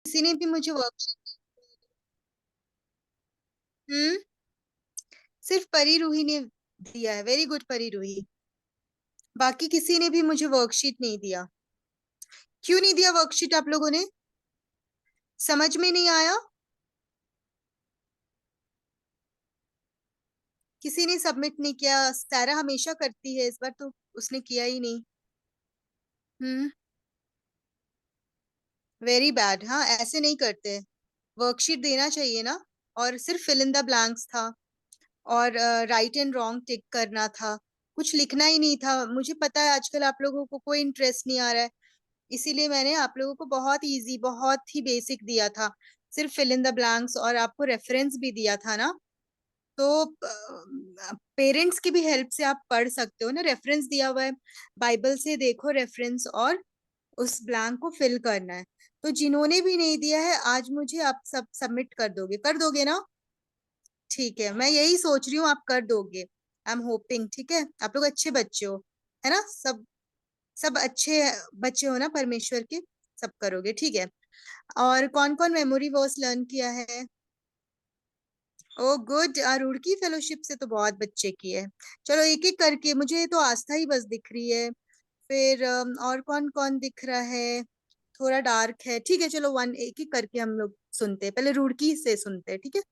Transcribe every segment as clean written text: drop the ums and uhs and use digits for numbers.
किसी ने भी मुझे वर्कशीट। हम्म। सिर्फ परी रूही ने दिया है। वेरी गुड परी रूही। बाकी किसी ने भी मुझे वर्कशीट नहीं दिया। क्यों नहीं दिया वर्कशीट आप लोगों ने? समझ में नहीं आया? किसी ने सबमिट नहीं किया। सारा हमेशा करती है, इस बार तो उसने किया ही नहीं। हम्म। Very bad. हाँ, ऐसे नहीं करते। वर्कशीट देना चाहिए ना। और सिर्फ फिल इन द ब्लैंक्स था। और राइट एंड रॉन्ग टिक करना था। कुछ लिखना ही नहीं था। मुझे पता है आजकल आप लोगों को कोई इंटरेस्ट नहीं आ रहा है। इसीलिए मैंने आप लोगों को बहुत इजी, बहुत ही बेसिक दिया था। सिर्फ फिल इन द ब्लैंक्स, और आपको रेफरेंस भी दिया था ना। तो पेरेंट्स की भी हेल्प से आप पढ़ सकते हो ना। रेफरेंस दिया हुआ है, बाइबल से देखो रेफरेंस, और उस ब्लैंक को फिल करना है। तो जिन्होंने भी नहीं दिया है, आज मुझे आप सब सबमिट कर दोगे ना? ठीक है, मैं यही सोच रही हूँ, आप कर दोगे। I am hoping. ठीक है, आप लोग अच्छे बच्चे हो, है ना? सब सब अच्छे बच्चे हो ना परमेश्वर के। सब करोगे, ठीक है। और कौन कौन मेमोरी वर्स लर्न किया है? ओ गुड। रुड़की फेलोशिप से तो बहुत बच्चे किए। चलो एक एक करके, मुझे तो आस्था ही बस दिख रही है। फिर और कौन कौन दिख रहा है? थोड़ा डार्क है। ठीक है, चलो वन एक एक करके हम लोग सुनते हैं। पहले रुड़की से सुनते हैं, ठीक है?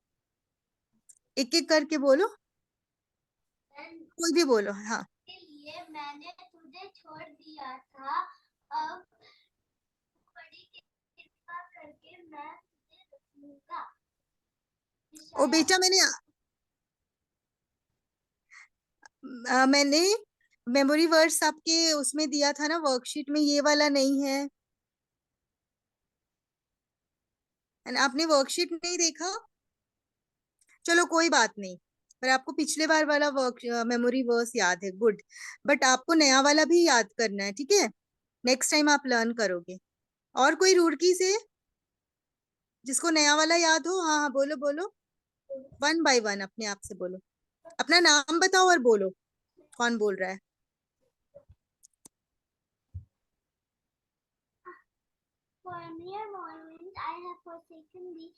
एक एक करके बोलो। कोई भी बोलो, हाँ। के लिए मैंने तुझे छोड़ दिया था, अब बड़ी कृपा करके मैं तुझे रखूंगा। ओ यशायाह बेटा, मैंने मेमोरी वर्ड्स आपके उसमें दिया था ना, वर्कशीट में। ये वाला नहीं है। And आपने वर्कशीट नहीं देखा? चलो कोई बात नहीं। पर आपको पिछले बार वाला वर्क मेमोरी वर्स याद है, गुड। बट आपको नया वाला भी याद करना है, ठीक है? नेक्स्ट टाइम आप लर्न करोगे। और कोई रुड़की से जिसको नया वाला याद हो? हाँ हाँ, बोलो बोलो। वन बाय वन अपने आप से बोलो। अपना नाम बताओ और बोलो कौन बोल रहा है। For a mere moment I have forsaken thee,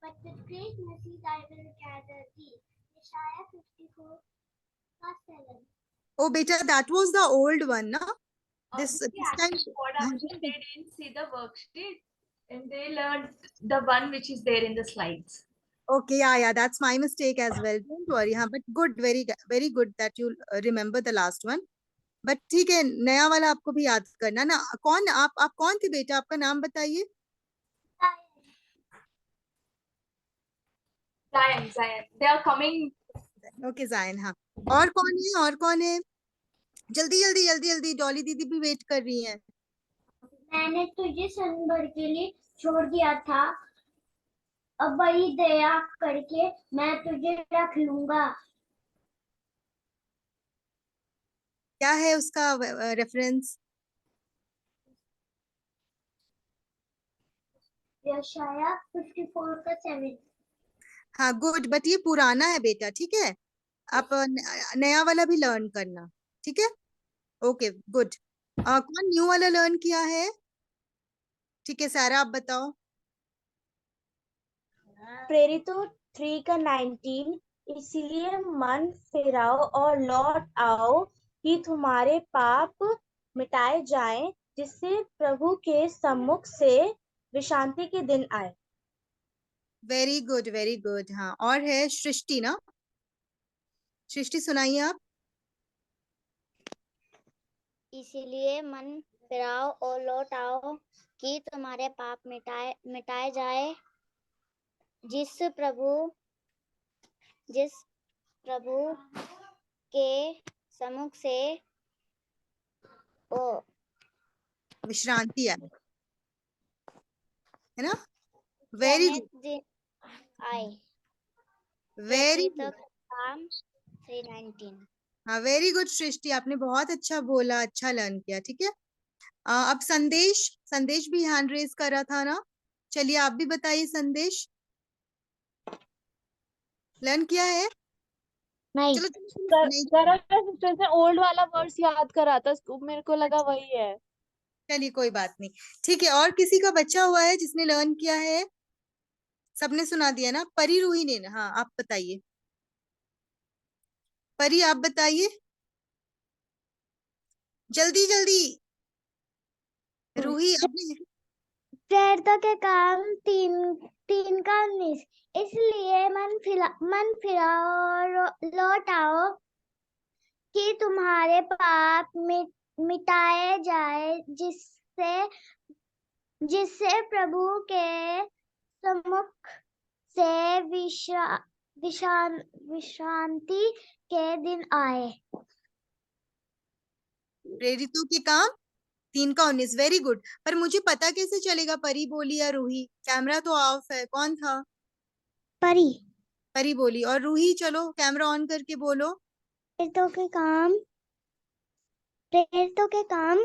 but with great mercies I will gather thee. Isaiah 54 verse 7. ओ बेटा, that was the old one ना। Didi, this time. actually, what happened? They didn't see the worksheet and they learned the one which is there in the slides. Okay, yeah, that's my mistake as well. Don't worry. हाँ, but good, very good that you remember the last one. But ठीक है, नया वाला आपको भी याद करना ना। कौन आप कौन थे बेटा? आपका नाम बताइए। Zion. They are coming. Okay, जायन, हाँ। और कौन है? और कौन है? जल्दी जल्दी जल्दी जल्दी, डॉली दीदी भी वेट कर रही है। मैंने तुझे सन भर के लिए छोड़ दिया था, अब बड़ी दया करके मैं तुझे रख लूंगा। क्या है उसका रेफरेंस? यशायाह 54 का 7। हाँ, गुड। बट ये पुराना है बेटा, ठीक है? आप नया वाला भी लर्न करना, ठीक है? Okay, good. कौन न्यू वाला लर्न किया है? ठीक है, सारा आप बताओ। प्रेरितों 3 का 19। इसलिए मन फिराओ और लौट आओ कि तुम्हारे पाप मिटाए जाएं, जिससे प्रभु के सम्मुख से विश्रांति के दिन आए। Very good, very good. हाँ, और है सृष्टि ना। सृष्टि सुनाइए आप। इसीलिए मन फिराओ और लौट आओ कि तुम्हारे पाप मिटाए जाए, जिस प्रभु के सम्मुख से ओ विश्रांति है ना? वेरी गुड, दिन आए। वेरी प्रेरितों गुड। का काम 3:19। हाँ, वेरी गुड सृष्टि, आपने बहुत अच्छा बोला, अच्छा लर्न किया, ठीक है? अब संदेश। संदेश भी हैंड रेज करा था ना। चलिए आप भी बताइए, संदेश लर्न किया है? नहीं। चलो चलो, नहीं। जरा सिस्टर से ओल्ड वाला वर्ड्स याद करा था, मेरे को लगा वही है। चलिए कोई बात नहीं, ठीक है। और किसी का बच्चा हुआ है जिसने लर्न किया है? सबने सुना दिया ना? परी, रूही ने ना? हाँ, आप बताइए। परी आप बताइए, जल्दी जल्दी। रूही आपने? प्रेरितों के काम 3:19। इसलिए मन फिराओ और लौट आओ कि तुम्हारे पाप मिटाए जाए, जिससे प्रभु के सम्मुख से विश्रांति के दिन आए। प्रेरितों के काम 3:19, वेरी गुड। पर मुझे पता कैसे चलेगा परी बोली या रूही? कैमरा तो ऑफ है। कौन था? परी। परी बोली। और रूही, चलो कैमरा ऑन करके बोलो। प्रेरितों के काम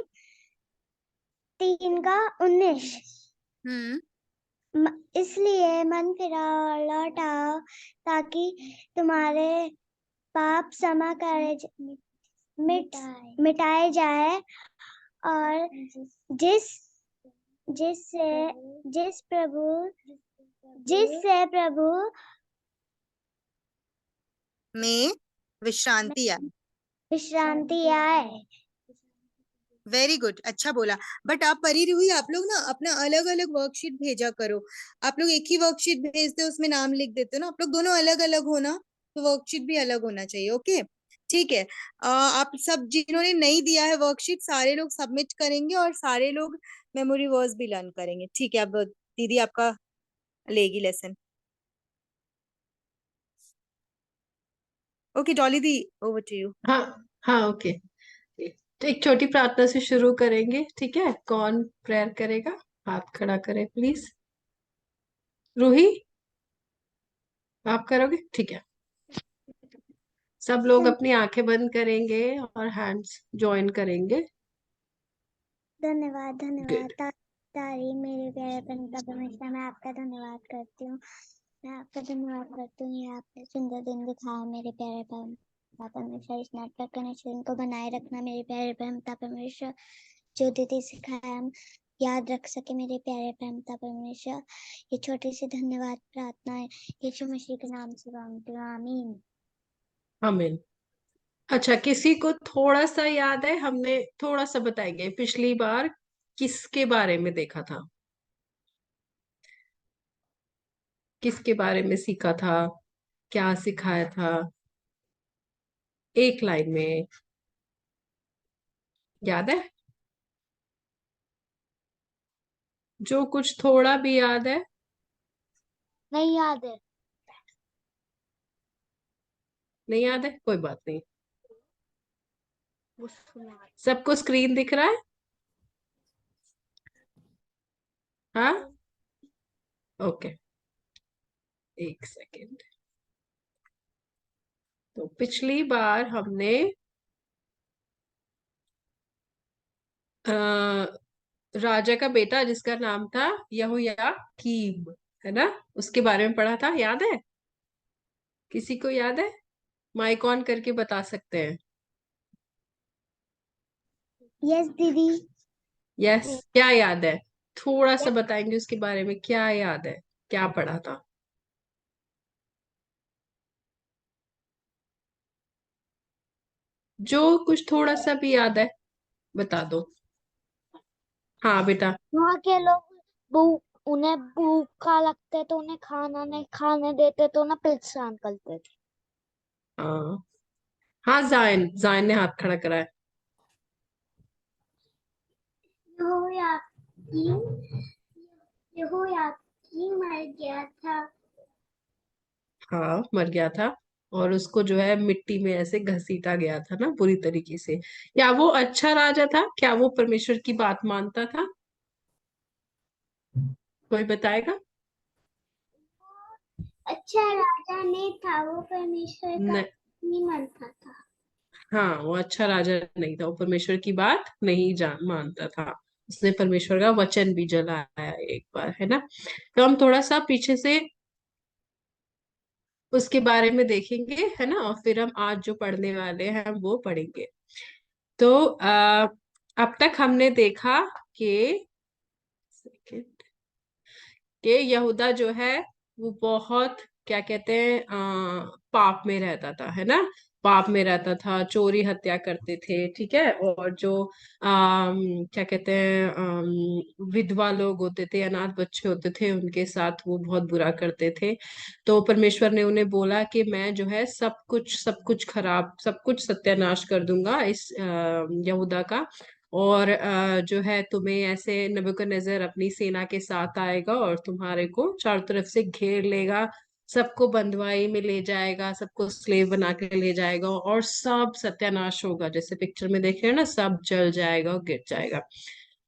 3:19। इसलिए मन फिराओ लौट आओ ताकि तुम्हारे पाप क्षमा करे मिटाए जाए, और जिससे प्रभु में विश्रांति आए। विश्रांति आए। वेरी गुड, अच्छा बोला। बट आप परी, रूही, आप लोग ना अपना अलग अलग वर्कशीट भेजा करो। आप लोग एक ही वर्कशीट भेजते हो, उसमें नाम लिख देते हो ना। आप लोग दोनों अलग अलग हो ना, तो वर्कशीट भी अलग होना चाहिए। ओके, ठीक है। आप सब जिन्होंने नहीं दिया है वर्कशीट, सारे लोग सबमिट करेंगे और सारे लोग मेमोरी वर्ड्स भी लर्न करेंगे। ठीक है, अब दीदी आपका लेगी लेसन। ओके डॉली दी, ओवर टू यू। हाँ हाँ, ओके। तो एक छोटी प्रार्थना से शुरू करेंगे, ठीक है? कौन प्रेयर करेगा? हाथ खड़ा करें प्लीज। रूही, आप करोगे? ठीक है। सब लोग अपनी आंखें बंद करेंगे और हैंड्स जॉइन करेंगे। धन्यवाद गुड। तारी मेरे प्यारे पिता परमेश्वर, मैं आपका धन्यवाद करती हूँ। ये आपने सुंदर दिन दिखाया मेरे प्यारे पिता परमेश्वर। इस नाटक कनेक्शन को बनाए रखना मेरे प्यारे पिता परमेश्वर। जो दीदी सिखाया हम याद रख सके मेरे प्यारे पिता परमेश्वर। ये छोटी सी धन्यवाद प्रार्थना है यीशु मसीह के नाम से मांगती हूँ, आमीन। आमीन। अच्छा, किसी को थोड़ा सा याद है? हमने थोड़ा सा बताएंगे पिछली बार किसके बारे में देखा था, किसके बारे में सीखा था, क्या सिखाया था? एक लाइन में याद है? जो कुछ थोड़ा भी याद है? नहीं याद है। नहीं याद है, कोई बात नहीं। वो सुना। सबको स्क्रीन दिख रहा है? हाँ, ओके, एक सेकेंड। तो पिछली बार हमने राजा का बेटा जिसका नाम था यहोयाकीम, है ना, उसके बारे में पढ़ा था। याद है? किसी को याद है? माइक ऑन करके बता सकते हैं। यस दीदी। यस, क्या याद है? थोड़ा सा बताएंगे उसके बारे में, क्या याद है, क्या पढ़ा था? जो कुछ थोड़ा सा भी याद है बता दो। हाँ बेटा। वहाँ के लोग उन्हें भूखा लगते तो उन्हें खाना नहीं खाने देते, तो ना परेशान करते थे। हाँ हाँ, जायन जायन ने हाथ खड़ा करा है। यहोयाकीम मर गया था। हाँ, मर गया था। और उसको जो है मिट्टी में ऐसे घसीटा गया था ना, बुरी तरीके से। क्या वो अच्छा राजा था? क्या वो परमेश्वर की बात मानता था? कोई बताएगा? अच्छा राजा नहीं था, वो परमेश्वर का न, नहीं मानता था। हाँ, वो अच्छा राजा नहीं था, वो परमेश्वर की बात नहीं जान मानता था। उसने परमेश्वर का वचन भी जलाया एक बार, है ना। तो हम थोड़ा सा पीछे से उसके बारे में देखेंगे, है ना, और फिर हम आज जो पढ़ने वाले हैं वो पढ़ेंगे। तो अब तक हमने देखा कि सेकंड कि यहूदा जो है वो बहुत क्या कहते हैं पाप में रहता था, है ना। पाप में रहता था, चोरी हत्या करते थे, ठीक है। और जो क्या कहते हैं विधवा लोग होते थे, अनाथ बच्चे होते थे, उनके साथ वो बहुत बुरा करते थे। तो परमेश्वर ने उन्हें बोला कि मैं जो है सब कुछ खराब, सब कुछ सत्यानाश कर दूंगा इस यहूदा का। और जो है तुम्हें ऐसे नबूकदनेस्सर अपनी सेना के साथ आएगा और तुम्हारे को चारों तरफ से घेर लेगा, सबको बंधुआई में ले जाएगा, सबको स्लेव बना के ले जाएगा और सब सत्यानाश होगा, जैसे पिक्चर में देख रहे हैं ना, सब जल जाएगा और गिर जाएगा।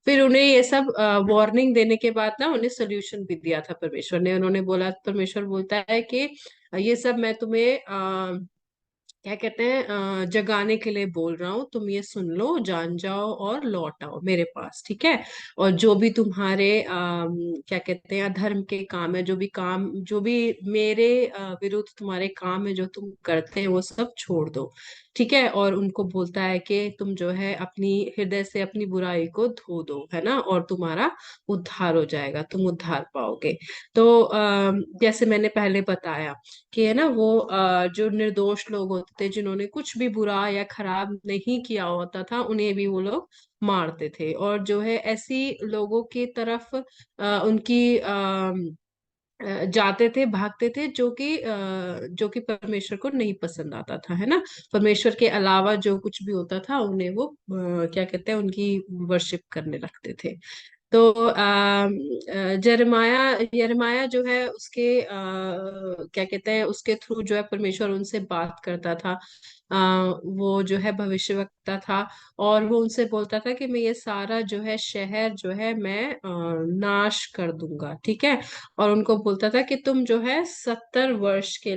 फिर उन्हें ये सब वार्निंग देने के बाद ना उन्हें सोल्यूशन भी दिया था परमेश्वर ने। उन्होंने बोला, परमेश्वर बोलता है कि ये सब मैं तुम्हें क्या कहते हैं जगाने के लिए बोल रहा हूँ, तुम ये सुन लो, जान जाओ और लौट आओ मेरे पास, ठीक है। और जो भी तुम्हारे क्या कहते हैं अधर्म के काम है, जो भी मेरे विरुद्ध तुम्हारे काम है जो तुम करते हैं, वो सब छोड़ दो, ठीक है। और उनको बोलता है कि तुम जो है अपनी हृदय से अपनी बुराई को धो दो, है ना, और तुम्हारा उद्धार हो जाएगा, तुम उद्धार पाओगे। तो जैसे मैंने पहले बताया कि है ना, वो जो निर्दोष लोग होते थे, जिन्होंने कुछ भी बुरा या खराब नहीं किया होता था, उन्हें भी वो लोग मारते थे। और जो है ऐसी लोगों की तरफ उनकी जाते थे, भागते थे, जो कि परमेश्वर को नहीं पसंद आता था, है ना। परमेश्वर के अलावा जो कुछ भी होता था उन्हें वो क्या कहते हैं उनकी वर्शिप करने लगते थे। तो जरमाया यरमाया जो है उसके क्या कहते हैं उसके थ्रू जो है परमेश्वर उनसे बात करता था। वो जो है भविष्यवक्ता था, और वो उनसे बोलता था कि मैं ये सारा जो है शहर जो है मैं नाश कर दूंगा, ठीक है। और उनको बोलता था कि तुम जो है 70 वर्ष के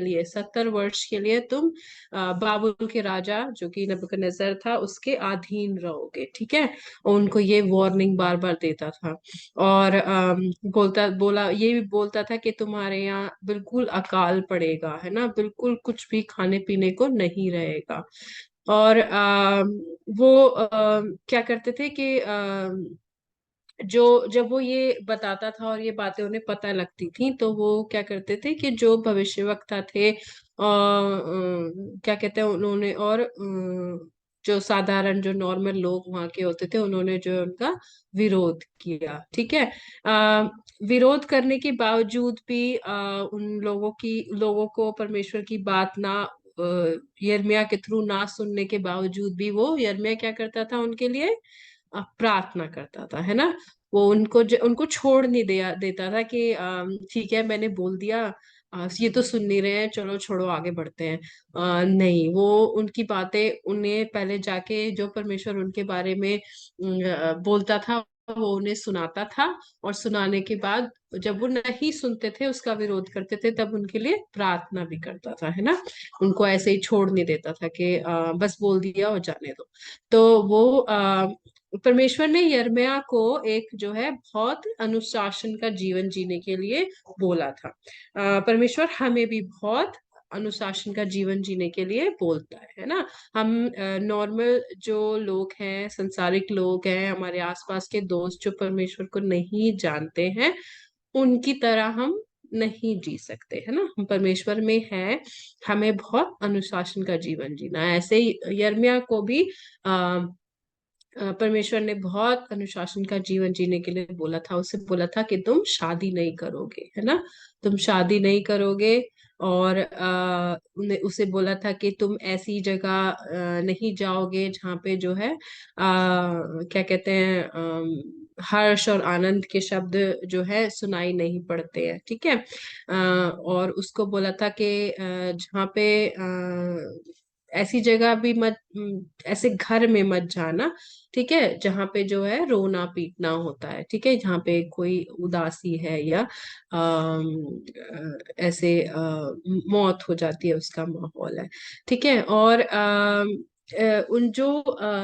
लिए तुम बाबुल के राजा जो कि नबूकदनेस्सर था उसके अधीन रहोगे, ठीक है। और उनको ये वार्निंग बार बार देता था। और ये भी बोलता था कि तुम्हारे यहाँ बिल्कुल अकाल पड़ेगा, है ना, बिल्कुल कुछ भी खाने पीने को नहीं रहेगा। और वो क्या करते थे कि जो जब वो ये बताता था और ये बातें उन्हें पता लगती थी, तो वो क्या करते थे कि जो भविष्यवक्ता थे क्या कहते हैं उन्होंने, और जो साधारण जो नॉर्मल लोग वहां के होते थे, उन्होंने जो है उनका विरोध किया, ठीक है। विरोध करने के बावजूद भी उन लोगों को परमेश्वर की बात ना यिर्मयाह के थ्रू ना सुनने के बावजूद भी वो यिर्मयाह क्या करता था उनके लिए प्रार्थना करता था, है ना। वो उनको छोड़ नहीं देता था कि ठीक है मैंने बोल दिया, ये तो सुन नहीं रहे हैं, चलो छोड़ो आगे बढ़ते हैं। नहीं, वो उनकी बातें उन्हें पहले जाके जो परमेश्वर उनके बारे में बोलता था वो उन्हें सुनाता था। और सुनाने के बाद जब वो नहीं सुनते थे, उसका विरोध करते थे, तब उनके लिए प्रार्थना भी करता था, है ना। उनको ऐसे ही छोड़ नहीं देता था कि बस बोल दिया और जाने दो। तो वो परमेश्वर ने यिर्मयाह को एक जो है बहुत अनुशासन का जीवन जीने के लिए बोला था। परमेश्वर हमें भी बहुत अनुशासन का जीवन जीने के लिए बोलता है ना। हम नॉर्मल जो लोग हैं, संसारिक लोग हैं, हमारे आसपास के दोस्त जो परमेश्वर को नहीं जानते हैं, उनकी तरह हम नहीं जी सकते, है ना। हम परमेश्वर में हैं, हमें बहुत अनुशासन का जीवन जीना है। ऐसे ही यिर्मयाह को भी परमेश्वर ने बहुत अनुशासन का जीवन जीने के लिए बोला था। उसे बोला था कि तुम शादी नहीं करोगे, है ना, तुम शादी नहीं करोगे। और उसे बोला था कि तुम ऐसी जगह नहीं जाओगे जहाँ पे जो है क्या कहते हैं हर्ष और आनंद के शब्द जो है सुनाई नहीं पड़ते हैं, ठीक है। और उसको बोला था कि जहाँ पे ऐसी जगह भी मत, ऐसे घर में मत जाना, ठीक है, जहाँ पे जो है रोना पीटना होता है, ठीक है, जहाँ पे कोई उदासी है या ऐसे मौत हो जाती है, उसका माहौल है, ठीक है। और उन जो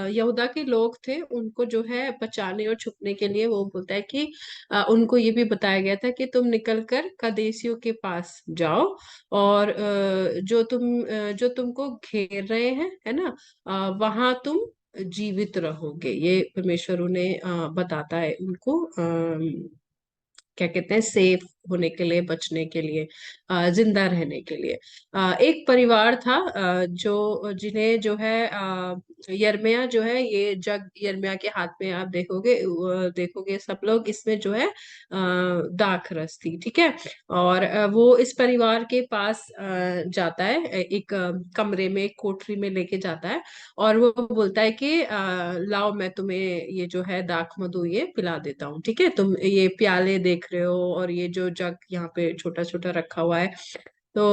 यहूदा के लोग थे उनको जो है बचाने और छुपने के लिए वो बोलता है कि उनको ये भी बताया गया था कि तुम निकलकर कदेशियों के पास जाओ, और जो तुमको घेर रहे हैं, है ना, वहां तुम जीवित रहोगे। ये परमेश्वर उन्हें बताता है उनको, क्या कहते हैं, सेफ होने के लिए, बचने के लिए, जिंदा रहने के लिए। एक परिवार था जो जिन्हें जो है यिर्मयाह जो है, ये जग यिर्मयाह के हाथ में आप देखोगे, देखोगे सब लोग, इसमें जो है दाख रस थी, ठीक है। और वो इस परिवार के पास जाता है, एक कमरे में, एक कोठरी में लेके जाता है, और वो बोलता है कि लाओ मैं तुम्हें ये जो है दाख मधु ये पिला देता हूँ, ठीक है। तुम ये प्याले देख रहे हो और ये जो जग यहाँ पे छोटा छोटा रखा हुआ है। तो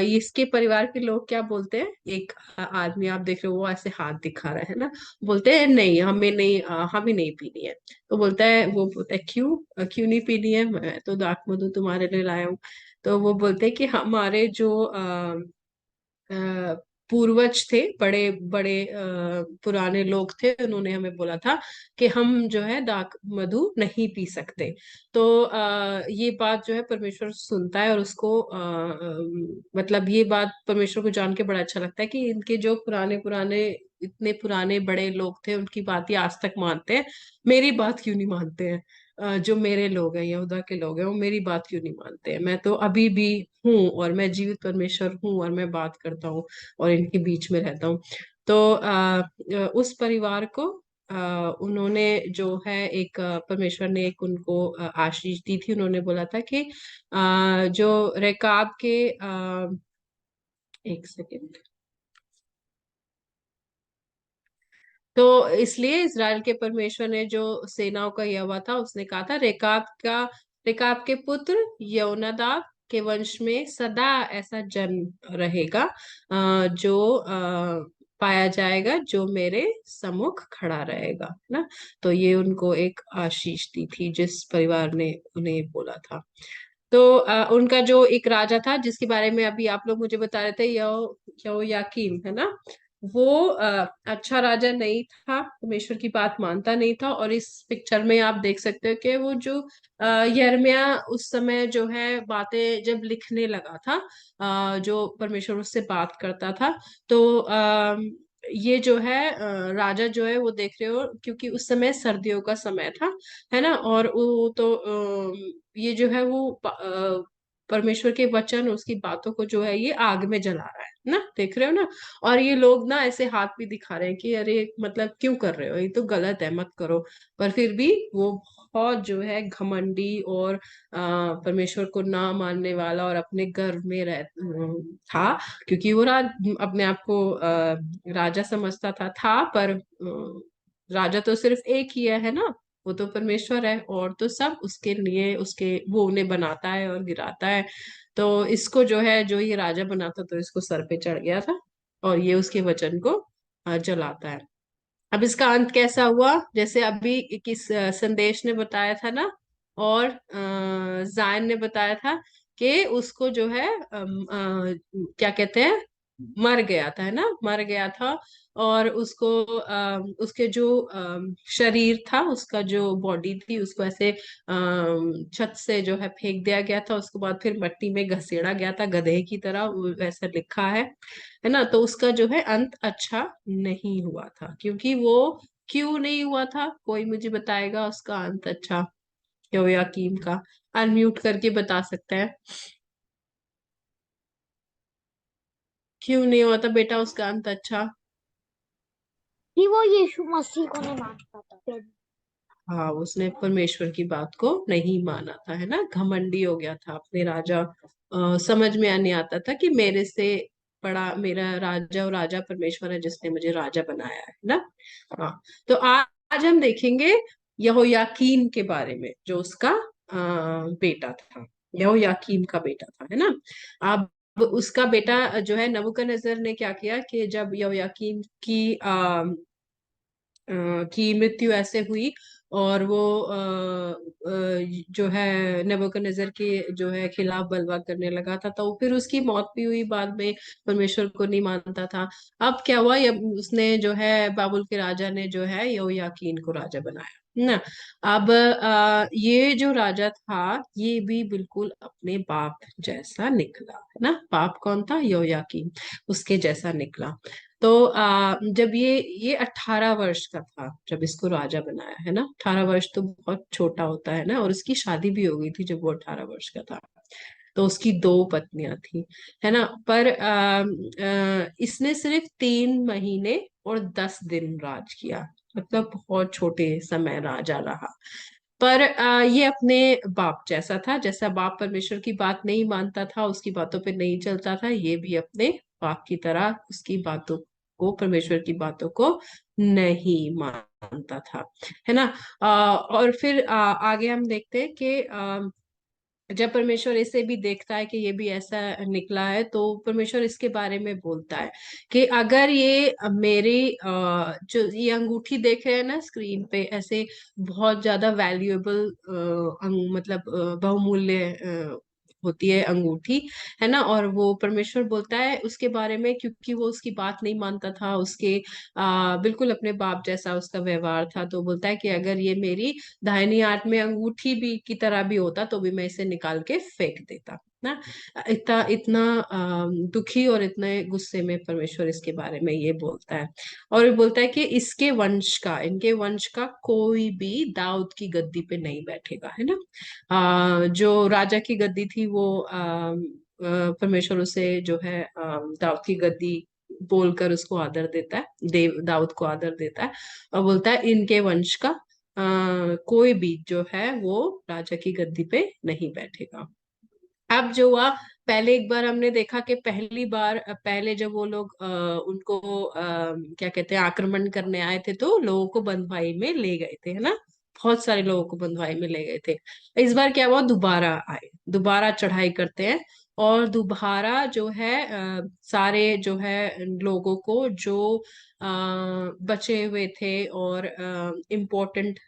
इसके परिवार के लोग क्या बोलते हैं, एक आदमी आप देख रहे हो वो ऐसे हाथ दिखा रहा है ना, बोलते हैं नहीं हमें नहीं, हमें नहीं पीनी है। तो बोलता है, वो बोलता है क्यों, क्यों नहीं पीनी है, मैं तो दाख मधु तुम्हारे लिए लाया हूँ। तो वो बोलते हैं कि हमारे जो अ, पूर्वज थे, बड़े बड़े पुराने लोग थे, उन्होंने हमें बोला था कि हम जो है दाक मधु नहीं पी सकते। तो ये बात जो है परमेश्वर सुनता है, और उसको मतलब ये बात परमेश्वर को जान के बड़ा अच्छा लगता है कि इनके जो पुराने पुराने, इतने पुराने बड़े लोग थे, उनकी बात ये आज तक मानते हैं, मेरी बात क्यों नहीं मानते हैं। जो मेरे लोग हैं, यहूदा के लोग हैं, वो मेरी बात क्यों नहीं मानते हैं। मैं तो अभी भी हूँ, और मैं जीवित परमेश्वर हूँ, और मैं बात करता हूँ और इनके बीच में रहता हूँ। तो उस परिवार को उन्होंने जो है एक परमेश्वर ने एक उनको आशीष दी थी। उन्होंने बोला था कि जो रेकाब के एक सेकेंड, तो इसलिए इज़राइल के परमेश्वर ने, जो सेनाओं का यहोवा था, उसने कहा था रेकाब के पुत्र यहोनादाब के वंश में सदा ऐसा जन्म रहेगा जो पाया जाएगा, जो मेरे सम्मुख खड़ा रहेगा, है ना। तो ये उनको एक आशीष दी थी जिस परिवार ने उन्हें बोला था। तो उनका जो एक राजा था जिसके बारे में अभी आप लोग मुझे बता रहे थे, यहोयाकीम, है ना, वो अच्छा राजा नहीं था, परमेश्वर की बात मानता नहीं था। और इस पिक्चर में आप देख सकते हो कि वो जो यिर्मयाह उस समय जो है बातें जब लिखने लगा था, जो परमेश्वर उससे बात करता था, तो ये जो है राजा जो है, वो देख रहे हो, क्योंकि उस समय सर्दियों का समय था, है ना। और वो तो ये जो है वो परमेश्वर के वचन, उसकी बातों को जो है ये आग में जला रहा है ना, देख रहे हो ना। और ये लोग ना ऐसे हाथ भी दिखा रहे हैं कि अरे मतलब क्यों कर रहे हो, ये तो गलत है, मत करो। पर फिर भी वो बहुत जो है घमंडी और परमेश्वर को ना मानने वाला और अपने गर्व में था, क्योंकि वो अपने आप को राजा समझता था। पर राजा तो सिर्फ एक ही है ना, वो तो परमेश्वर है, और तो सब उसके लिए, उसके वो उन्हें बनाता है और गिराता है। तो इसको जो है, जो ये राजा बना था, तो इसको सर पे चढ़ गया था, और ये उसके वचन को जलाता है। अब इसका अंत कैसा हुआ, जैसे अभी किस संदेश ने बताया था ना, और जायन ने बताया था कि उसको जो है क्या कहते हैं, मर गया था, है ना, मर गया था। और उसको उसके जो शरीर था, उसका जो बॉडी थी, उसको ऐसे छत से जो है फेंक दिया गया था। उसके बाद फिर मिट्टी में घसेड़ा गया था गधे की तरह, वैसा लिखा है ना। तो उसका जो है अंत अच्छा नहीं हुआ था, क्योंकि वो, क्यों नहीं हुआ था, कोई मुझे बताएगा उसका अंत अच्छा, यहोयाकीम का? अनम्यूट करके बता सकता है, क्यों नहीं हुआ था बेटा उसका अंत अच्छा? कि वो यीशु मसीह को नहीं मानता था। हाँ, उसने परमेश्वर की बात को नहीं माना था, है ना, घमंडी हो गया था अपने राजा। समझ में नहीं आता था कि मेरे से बड़ा मेरा राजा, और राजा परमेश्वर है जिसने मुझे राजा बनाया है ना। हाँ, तो आज हम देखेंगे यहोयाकीन के बारे में, जो उसका बेटा था, यहोयाकीम का बेटा था, है ना। अब उसका बेटा जो है नबूकदनेस्सर ने क्या किया कि जब यहोयाकीम की मृत्यु ऐसे हुई, और वो जो है नेबूकदनेस्सर के जो है खिलाफ बलवा करने लगा था, तो फिर उसकी मौत भी हुई बाद में, परमेश्वर को नहीं मानता था। अब क्या हुआ, ये उसने जो है बाबुल के राजा ने जो है यहोयाकीन को राजा बनाया ना। अब ये जो राजा था, ये भी बिल्कुल अपने बाप जैसा निकला, है ना। बाप कौन था? यहोयाकीन, उसके जैसा निकला। तो जब ये 18 वर्ष का था जब इसको राजा बनाया, है ना। 18 वर्ष तो बहुत छोटा होता है ना, और उसकी शादी भी हो गई थी जब वो 18 वर्ष का था। तो उसकी 2 पत्नियां थी, है ना। पर इसने सिर्फ 3 महीने और 10 दिन राज किया, मतलब बहुत छोटे समय राजा रहा। पर ये अपने बाप जैसा था, जैसा बाप परमेश्वर की बात नहीं मानता था, उसकी बातों पे नहीं चलता था, ये भी अपने बाप की तरह उसकी बातों को, परमेश्वर की बातों को नहीं मानता था, है ना। और फिर आगे हम देखते हैं कि जब परमेश्वर इसे भी देखता है कि ये भी ऐसा निकला है, तो परमेश्वर इसके बारे में बोलता है कि अगर ये मेरी जो ये अंगूठी देख रहे हैं ना स्क्रीन पे, ऐसे बहुत ज्यादा वैल्यूएबल मतलब बहुमूल्य होती है अंगूठी, है ना। और वो परमेश्वर बोलता है उसके बारे में, क्योंकि वो उसकी बात नहीं मानता था, उसके बिल्कुल अपने बाप जैसा उसका व्यवहार था, तो बोलता है कि अगर ये मेरी दाहिनी हाथ में अंगूठी भी की तरह भी होता तो भी मैं इसे निकाल के फेंक देता ना। इतना इतना दुखी और इतने गुस्से में परमेश्वर इसके बारे में ये बोलता है। और ये बोलता है कि इसके वंश का, इनके वंश का कोई भी दाऊद की गद्दी पे नहीं बैठेगा, है ना। जो राजा की गद्दी थी वो परमेश्वर उसे जो है दाऊद की गद्दी बोलकर उसको आदर देता है, देव दाऊद को आदर देता है, और बोलता है इनके वंश का कोई भी जो है वो राजा की गद्दी पे नहीं बैठेगा। अब जो हुआ, पहले एक बार हमने देखा कि पहली बार पहले जब वो लोग उनको क्या कहते हैं आक्रमण करने आए थे, तो लोगों को बंधुआई में ले गए थे, है ना। बहुत सारे लोगों को बंधुआई में ले गए थे। इस बार क्या हुआ, दोबारा आए, दोबारा चढ़ाई करते हैं, और दोबारा जो है सारे जो है लोगों को जो अ, बचे हुए थे और इम्पोर्टेंट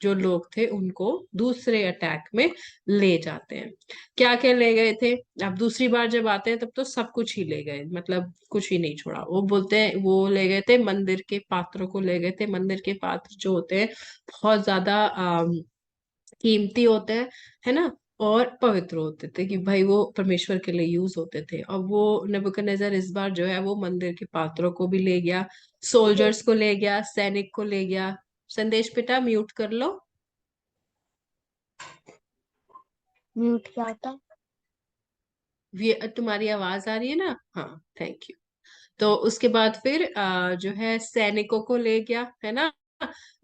जो लोग थे उनको दूसरे अटैक में ले जाते हैं। क्या क्या ले गए थे, अब दूसरी बार जब आते हैं तब तो सब कुछ ही ले गए, मतलब कुछ ही नहीं छोड़ा। वो बोलते हैं वो ले गए थे मंदिर के पात्रों को, ले गए थे मंदिर के पात्र जो होते हैं बहुत ज्यादा कीमती होते हैं, है ना, और पवित्र होते थे कि भाई वो परमेश्वर के लिए यूज होते थे। अब वो नबूकदनेस्सर इस बार जो है वो मंदिर के पात्रों को भी ले गया, सोल्जर्स को ले गया, सैनिक को ले गया। संदेश बेटा म्यूट कर लो। म्यूट क्या होता है? ये तुम्हारी आवाज आ रही है ना, हाँ थैंक यू। तो उसके बाद फिर जो है सैनिकों को ले गया, है ना,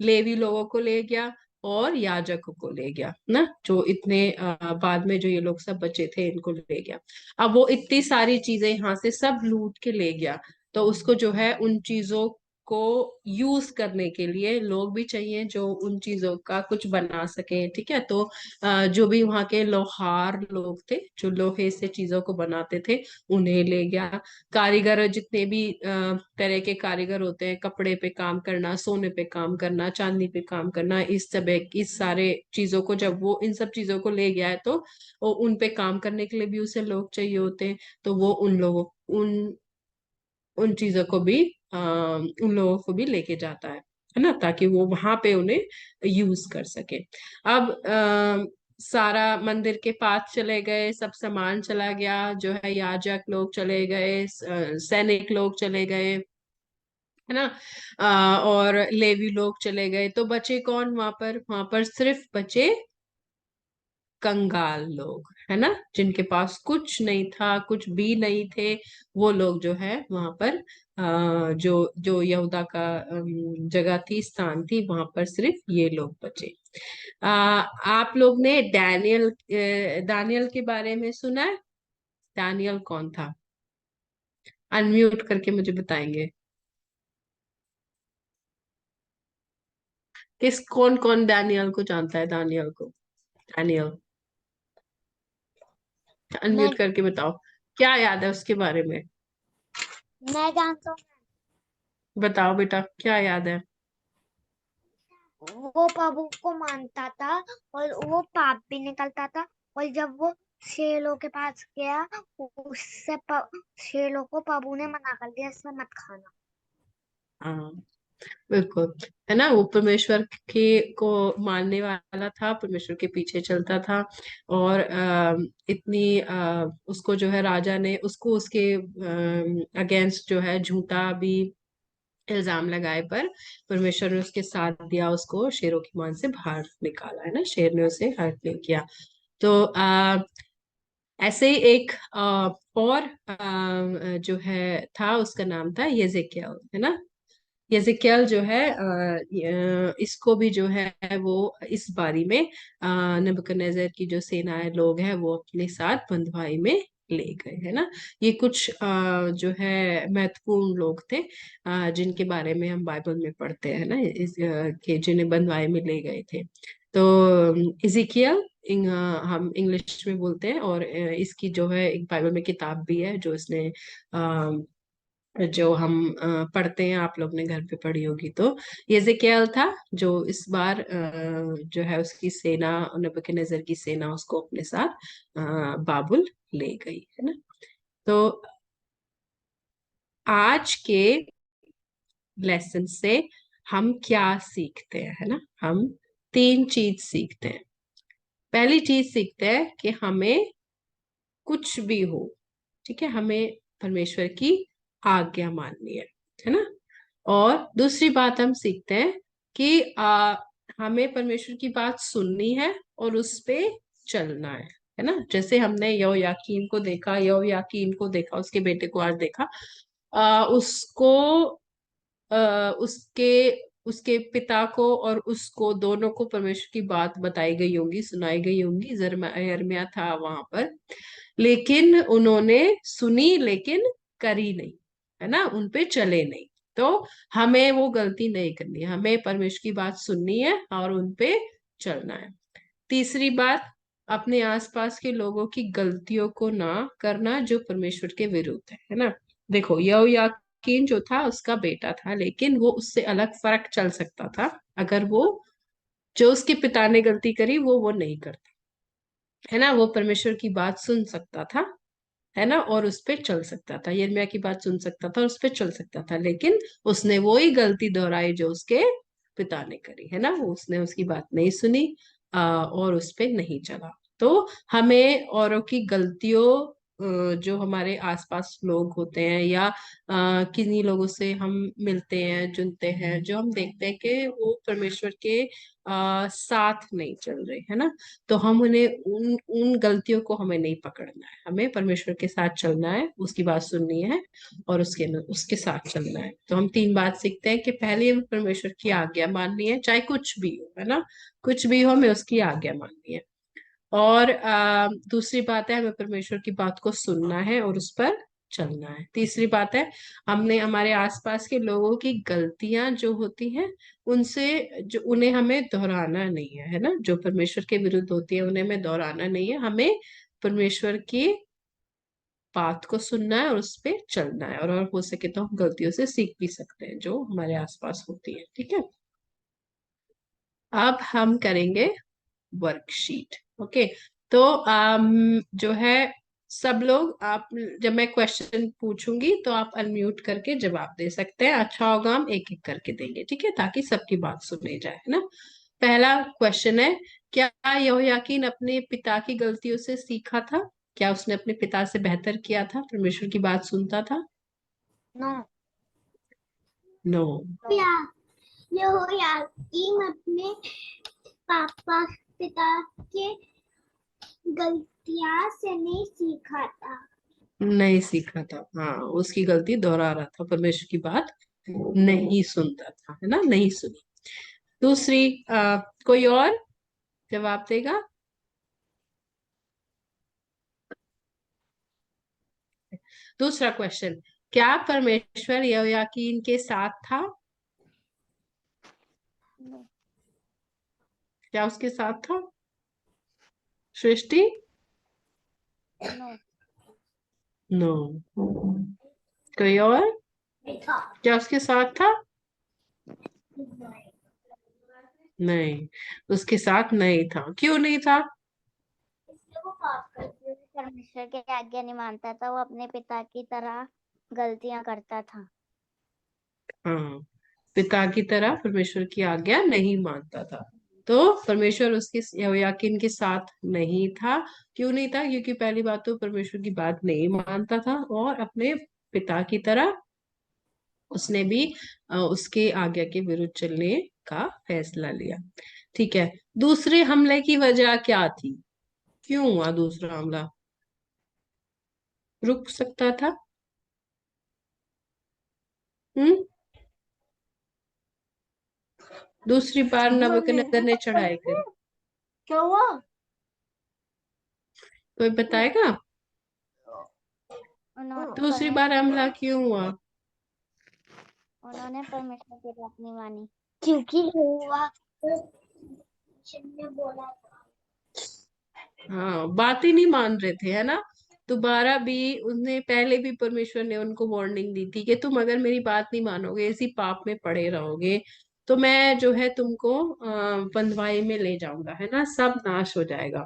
लेवी लोगों को ले गया, और याजकों को ले गया ना, जो इतने बाद में जो ये लोग सब बचे थे इनको ले गया। अब वो इतनी सारी चीजें यहाँ से सब लूट के ले गया, तो उसको जो है उन चीजों को यूज करने के लिए लोग भी चाहिए जो उन चीजों का कुछ बना सके, ठीक है। तो जो भी वहाँ के लोहार लोग थे जो लोहे से चीजों को बनाते थे उन्हें ले गया। कारीगर जितने भी तरह के कारीगर होते हैं, कपड़े पे काम करना, सोने पे काम करना, चांदी पे काम करना, इस सब इस सारे चीजों को जब वो इन सब चीजों को ले गया है तो वो उन पे काम करने के लिए भी उसे लोग चाहिए होते हैं, तो वो उन लोगों उन उन चीजों को भी उन लोगों को भी लेके जाता है ना, ताकि वो वहां पे उन्हें यूज कर सके। अब सारा मंदिर के पास चले गए, सब सामान चला गया, जो है याजक लोग चले गए, सैनिक लोग चले गए, है ना। और लेवी लोग चले गए, तो बचे कौन वहां पर सिर्फ बचे कंगाल लोग, है ना, जिनके पास कुछ नहीं था, कुछ भी नहीं थे। वो लोग जो है वहां पर जो जो यहूदा का जगह थी, स्थान थी, वहां पर सिर्फ ये लोग बचे। आप लोग ने दानियल के बारे में सुना है? दानियल कौन था? अनम्यूट करके मुझे बताएंगे। कौन कौन दानियल को जानता है? दानियल को, दानियल मैं अनम्यूट करके बताओ, क्या याद है उसके बारे में? मैं जानता बताओ बेटा, क्या याद है? हूँ वो प्रभु को मानता था और वो पाप भी निकलता था। और जब वो शेलों के पास गया, शेलों को प्रभु ने मना कर दिया इससे मत खाना। हाँ, बिल्कुल, है ना। वो परमेश्वर के को मानने वाला था, परमेश्वर के पीछे चलता था। और इतनी उसको जो है राजा ने उसको उसके अगेंस्ट जो है झूठा भी इल्जाम लगाए, पर परमेश्वर ने उसके साथ दिया, उसको शेरों की मान से बाहर निकाला, है ना। शेर ने उसे हर्ट नहीं किया। तो ऐसे ही एक और जो है था, उसका नाम था यजेकियल, है ना। यजेकियल जो है इसको भी जो है वो इस बारी में नबूकदनेस्सर की जो सेनाएं लोग हैं वो अपने साथ बंधुआई में ले गए, है ना। ये कुछ जो है महत्वपूर्ण लोग थे जिनके बारे में हम बाइबल में पढ़ते हैं ना, के जिन्हें बंधुआई में ले गए थे। तो इजिकियल हम इंग्लिश में बोलते हैं, और इसकी जो है एक बाइबल में किताब भी है जो इसने जो हम पढ़ते हैं, आप लोग ने घर पे पढ़ी होगी। तो यजेकियेल था जो इस बार जो है उसकी सेना, नबूकदनेस्सर की सेना उसको अपने साथ बाबुल ले गई, है ना। तो आज के लेसन से हम क्या सीखते हैं, है ना। हम तीन चीज सीखते हैं। पहली चीज सीखते हैं कि हमें कुछ भी हो, ठीक है, हमें परमेश्वर की आज्ञा माननी है ना। और दूसरी बात हम सीखते हैं कि हमें परमेश्वर की बात सुननी है और उस पे चलना है ना। जैसे हमने यहोयाकीम को देखा, यहोयाकीन को देखा, उसके बेटे को आज देखा। उसको उसके उसके पिता को और उसको दोनों को परमेश्वर की बात बताई गई होगी, सुनाई गई होगी। यिर्मयाह था वहां पर, लेकिन उन्होंने सुनी लेकिन करी नहीं, है ना, उन पे चले नहीं। तो हमें वो गलती नहीं करनी है, हमें परमेश्वर की बात सुननी है और उन पे चलना है। तीसरी बात, अपने आसपास के लोगों की गलतियों को ना करना जो परमेश्वर के विरुद्ध है ना। देखो, यहोयाकीन जो था उसका बेटा था, लेकिन वो उससे अलग फर्क चल सकता था अगर वो जो उसके पिता ने गलती करी वो नहीं करता, है ना। वो परमेश्वर की बात सुन सकता था, है ना, और उस पे चल सकता था। यिर्मयाह की बात सुन सकता था और उस पे चल सकता था, लेकिन उसने वो ही गलती दोहराई जो उसके पिता ने करी, है ना। वो उसने उसकी बात नहीं सुनी और उस पे नहीं चला। तो हमें औरों की गलतियों जो हमारे आसपास लोग होते हैं या किन्हीं लोगों से हम मिलते हैं, जुनते हैं, जो हम देखते हैं कि वो परमेश्वर के साथ नहीं चल रहे, है ना। तो हम उन्हें उन उन गलतियों को हमें नहीं पकड़ना है, हमें परमेश्वर के साथ चलना है, उसकी बात सुननी है और उसके साथ चलना है। तो हम तीन बात सीखते हैं कि पहले हमें परमेश्वर की आज्ञा माननी है, चाहे कुछ भी हो, है ना। कुछ भी हो, हमें उसकी आज्ञा माननी है। और दूसरी बात है, हमें परमेश्वर की बात को सुनना है और उस पर चलना है। तीसरी बात है, हमने हमारे आसपास के लोगों की गलतियां जो होती हैं उनसे जो उन्हें हमें दोहराना नहीं है ना। जो परमेश्वर के विरुद्ध होती है उन्हें हमें दोहराना नहीं है, हमें परमेश्वर की बात को सुनना है और उस पे चलना है। और हो सके तो हम गलतियों से सीख भी सकते हैं जो हमारे आसपास होती है, ठीक है। अब हम करेंगे वर्कशीट। ओके, तो जो है सब लोग, आप जब मैं क्वेश्चन पूछूंगी तो आप अनम्यूट करके जवाब दे सकते हैं। अच्छा होगा हम एक एक करके देंगे, ठीक है, ताकि सबकी बात सुनी जाए, है ना। पहला क्वेश्चन है, क्या यहोयाकीन अपने पिता की गलतियों से सीखा था? क्या उसने अपने पिता से बेहतर किया था, परमेश्वर की बात सुनता था? नो। नो। या यहोयाकीम अपने पापा पिता के गलतियां से नहीं सीखा था। नहीं सीखा था, हाँ, उसकी गलती दोहरा रहा था, परमेश्वर की बात नहीं सुनता था, है ना, नहीं सुनी। दूसरी कोई और जवाब देगा? दूसरा क्वेश्चन, क्या परमेश्वर यहोयाकीन के साथ था? नो। क्या उसके साथ था? सृष्टि? नो। नो। कोई और? क्या उसके साथ था? नहीं, उसके साथ नहीं था। क्यों नहीं था? परमेश्वर की आज्ञा नहीं मानता था, वो अपने पिता की तरह गलतियां करता था। हाँ, पिता की तरह परमेश्वर की आज्ञा नहीं मानता था। तो परमेश्वर उसके यहोयाकीन के साथ नहीं था। क्यों नहीं था? क्योंकि पहली बात तो परमेश्वर की बात नहीं मानता था, और अपने पिता की तरह उसने भी उसके आज्ञा के विरुद्ध चलने का फैसला लिया। ठीक है। दूसरे हमले की वजह क्या थी? क्यों हुआ दूसरा हमला? रुक सकता था। हम्म। दूसरी बार नबूकदनेस्सर ने चढ़ाई करी। क्या हुआ? कोई बताएगा? दूसरी बार हमला क्यों हुआ? उन्होंने परमेश्वर की बात नहीं मानी, क्योंकि यहोवा ने बोला हाँ, बात ही नहीं मान रहे थे, है ना। दोबारा भी उन्हें, पहले भी परमेश्वर ने उनको वार्निंग दी थी कि तुम अगर मेरी बात नहीं मानोगे, इसी पाप में पड़े रहोगे, तो मैं जो है तुमको बंधुआई में ले जाऊंगा, है ना, सब नाश हो जाएगा।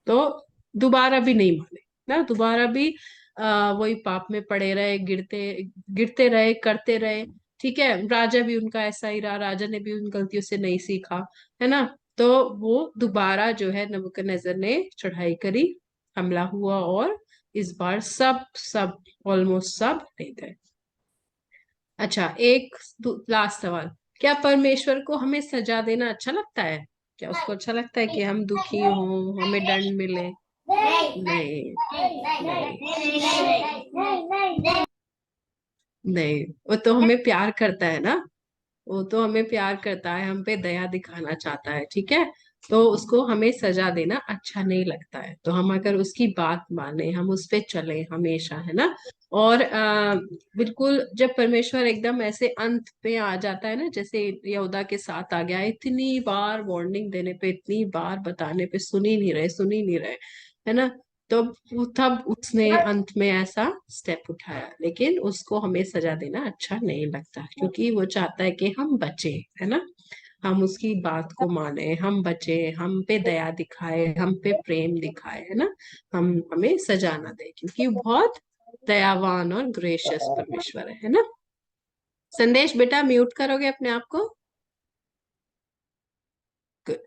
तो दोबारा भी नहीं माने ना, दोबारा भी वही पाप में पड़े रहे, गिरते गिरते रहे, करते रहे। ठीक है। राजा भी उनका ऐसा ही रहा, राजा ने भी उन गलतियों से नहीं सीखा, है ना। तो वो दोबारा जो है नबूकदनेस्सर ने चढ़ाई करी, हमला हुआ, और इस बार सब सब ऑलमोस्ट सब नहीं गए। अच्छा, एक लास्ट सवाल। क्या परमेश्वर को हमें सजा देना अच्छा लगता है? क्या उसको अच्छा लगता है कि हम दुखी हों, हमें दंड मिले? नहीं, नहीं। वो तो हमें प्यार करता है ना, वो तो हमें प्यार करता है, हम पे दया दिखाना चाहता है। ठीक है। तो उसको हमें सजा देना अच्छा नहीं लगता है। तो हम अगर उसकी बात माने, हम उस पे चले हमेशा, है ना। और बिल्कुल जब परमेश्वर एकदम ऐसे अंत पे आ जाता है ना, जैसे यहूदा के साथ आ गया, इतनी बार वार्निंग देने पे, इतनी बार बताने पे, सुन ही नहीं रहे, सुन ही नहीं रहे, है ना। तो तब उसने अंत में ऐसा स्टेप उठाया। लेकिन उसको हमें सजा देना अच्छा नहीं लगता, क्योंकि वो चाहता है कि हम बचे, है ना, हम उसकी बात को माने, हम बचे, हम पे दया दिखाए, हम पे प्रेम दिखाए, है ना। हम हमें सजा ना दे, क्योंकि वो बहुत दयावान और ग्रेशियस परमेश्वर है ना। संदेश बेटा, म्यूट करोगे अपने आप को? Good.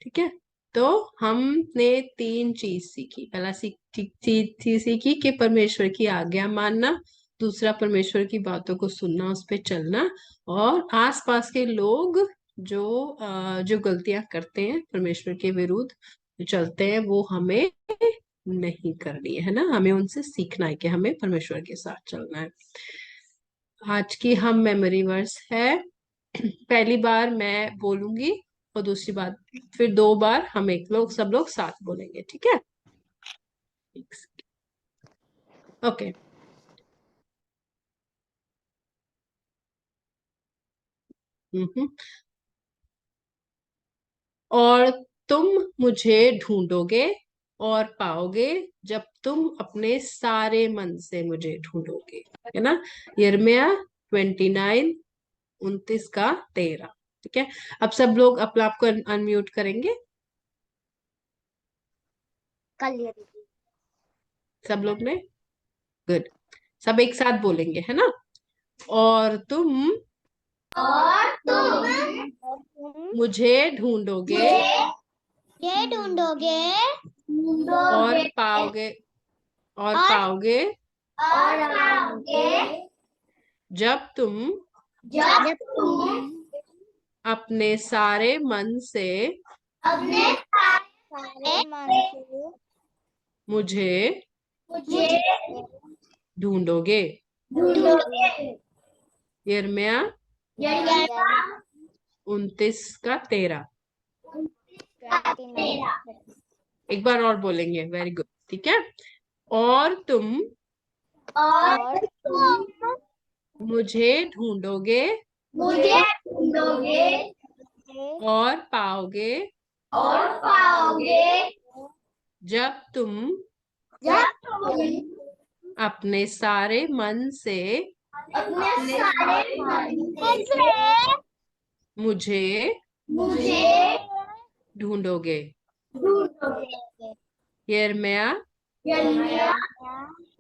ठीक है। तो हमने 3 चीज सीखी। पहला चीज सीखी कि परमेश्वर की आज्ञा मानना, दूसरा परमेश्वर की बातों को सुनना, उस पे चलना, और आसपास के लोग जो गलतियां करते हैं, परमेश्वर के विरुद्ध चलते हैं, वो हमें नहीं करनी है ना, हमें उनसे सीखना है कि हमें परमेश्वर के साथ चलना है। आज की हम मेमोरी वर्स है, पहली बार मैं बोलूंगी, और दूसरी बार, फिर 2 बार हम सब लोग साथ बोलेंगे। ठीक है। ओके। और तुम मुझे ढूंढोगे और पाओगे, जब तुम अपने सारे मन से मुझे ढूंढोगे, है ना। यिर्मयाह 29:29-13। ठीक है। अब सब लोग अपने आप को अनम्यूट करेंगे। कर लिया दीदी। सब लोग ने? गुड। सब एक साथ बोलेंगे, है ना। और तुम और तुम मुझे ढूंढोगे ये ढूंढोगे और ढूंढोगे पाओगे, और और पाओगे, और पाओगे जब तुम जब तुम अपने सारे मन से अपने सारे मन से मुझे मुझे ढूंढोगे। ढूंढोगे। यिर्मयाह यिर्मयाह 29:13। 29 एक बार और बोलेंगे। Very good. ठीक है। और तुम और तुम मुझे ढूंढोगे मुझे ढूंढोगे और पाओगे, और पाओगे जब तुम जब तुम अपने सारे मन से अपने सारे मन से मुझे मुझे ढूंढोगे। ढूंढोगे। यिर्मयाह यिर्मयाह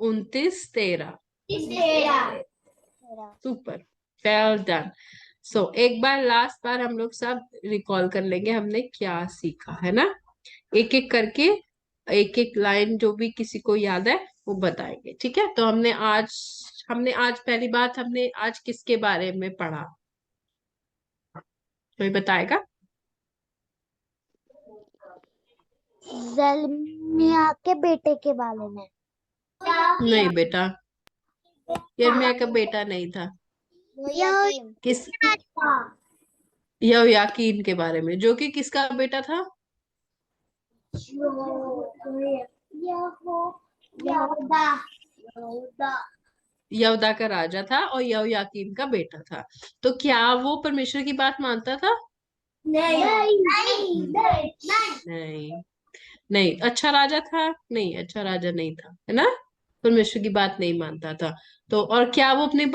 29:13। 13। Super, well done. एक बार लास्ट बार हम लोग सब रिकॉल कर लेंगे हमने क्या सीखा है ना, एक एक करके, एक एक लाइन जो भी किसी को याद है वो बताएंगे, ठीक है। तो हमने आज पहली बात हमने आज किसके बारे में पढ़ा, कोई बताएगा? जलमिया के बेटे के बारे में। नहीं बेटा, यिर्मयाह का बेटा नहीं था। यहोयाकीम। किस, यहोयाकीन के बारे में, जो कि किसका बेटा था? यहूदा का राजा था और यहोयाकीम का बेटा था। तो क्या वो परमेश्वर की बात मानता था? नहीं। नहीं। अच्छा राजा था? नहीं, अच्छा राजा नहीं था, है ना। परमेश्वर की बात नहीं मानता था। तो और क्या वो अपने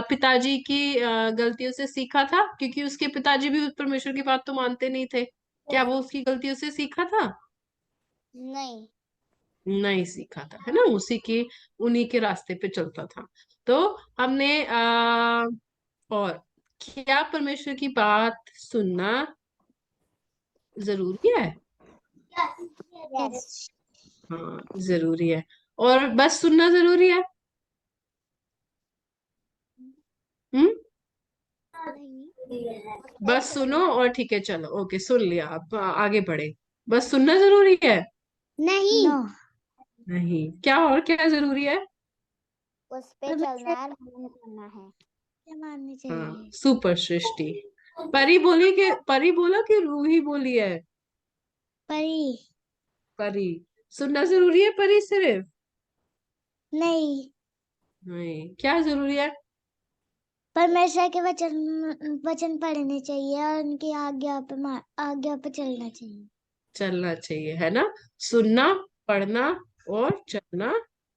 पिताजी की गलतियों से सीखा था? क्योंकि उसके पिताजी भी परमेश्वर की बात तो मानते नहीं थे। क्या वो उसकी गलतियों से सीखा था? नहीं। नहीं सीखा था, है ना। उन्हीं के रास्ते पे चलता था। तो हमने और क्या परमेश्वर की बात सुनना जरूरी है? यस। हाँ जरूरी है। और बस सुनना जरूरी है? हम्म। बस सुनो और ठीक है, चलो ओके, सुन लिया, आप आगे बढ़े। बस सुनना जरूरी है? नहीं। नो। नहीं, क्या और क्या जरूरी है? उस पे चलना है, मानना करना है। क्या माननी हाँ, चाहिए? सुपर सृष्टि। परी बोला कि रूही बोली है? परी। परी। सुनना जरूरी है परी सिर्फ? नहीं। नहीं, क्या जरूरी है? परमेश्वर के वचन वचन पढ़ने चाहिए और उनकी आज्ञा पे चलना चाहिए। चलना चाहिए, है ना। सुनना, पढ़ना और चलना,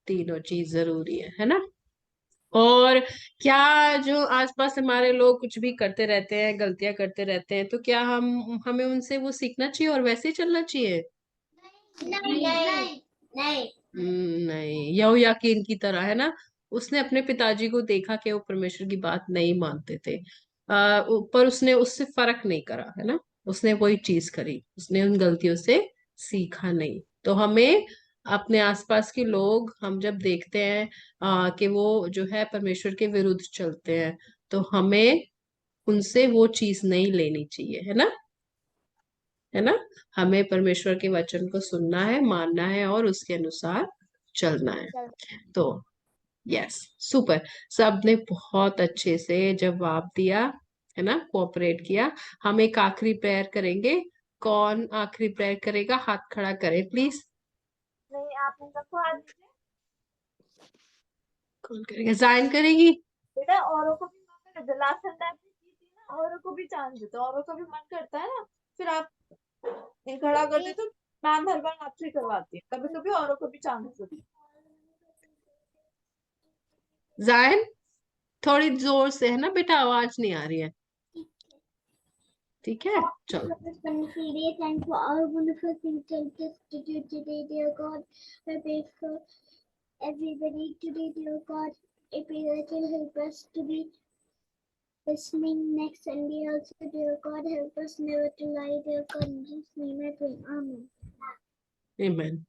तीनों चीज जरूरी है ना। और क्या जो आसपास हमारे लोग कुछ भी करते रहते हैं, गलतियां करते रहते हैं, तो क्या हमें उनसे वो सीखना चाहिए और वैसे ही चलना चाहिए? नहीं। नहीं। नहीं, यहोयाकीन की तरह, है ना। उसने अपने पिताजी को देखा कि वो परमेश्वर की बात नहीं मानते थे, पर उसने उससे फर्क नहीं करा, है ना। उसने वही चीज करी, उसने उन गलतियों से सीखा नहीं। तो हमें अपने आसपास के लोग हम जब देखते हैं कि वो जो है परमेश्वर के विरुद्ध चलते हैं, तो हमें उनसे वो चीज नहीं लेनी चाहिए, है ना, है ना। हमें परमेश्वर के वचन को सुनना है, मानना है और उसके अनुसार चलना है। चल। तो यस, सुपर। सबने बहुत अच्छे से जवाब दिया, है ना, कोऑपरेट किया। हम एक आखिरी प्रेयर करेंगे। कौन आखिरी प्रेयर करेगा? हाथ खड़ा करे प्लीज। नहीं, आप इन सबको हाथ दीजिए। कौन करेगा? जायन करेगी? बेटा औरों को भी मौका दे दो, लास्ट संडे आपने की थी ना, औरों को भी चांस दे दो, औरों का भी मन करता है ना, फिर आप ये खड़ा कर दे तो मैम हर बार आपसे ही करवाती है, कभी कभी औरों को भी चांस दो। जायन, थोड़ी जोर से, है ना बेटा, आवाज नहीं आ रही है। ठीक है, चलो। Serious and for all wonderful things you institute today, dear God. I pray for everybody today, dear God. I pray that you'll help us to be listening next Sunday also, dear God. Help us never to lie, dear God. In Jesus' name I pray. Amen. Amen.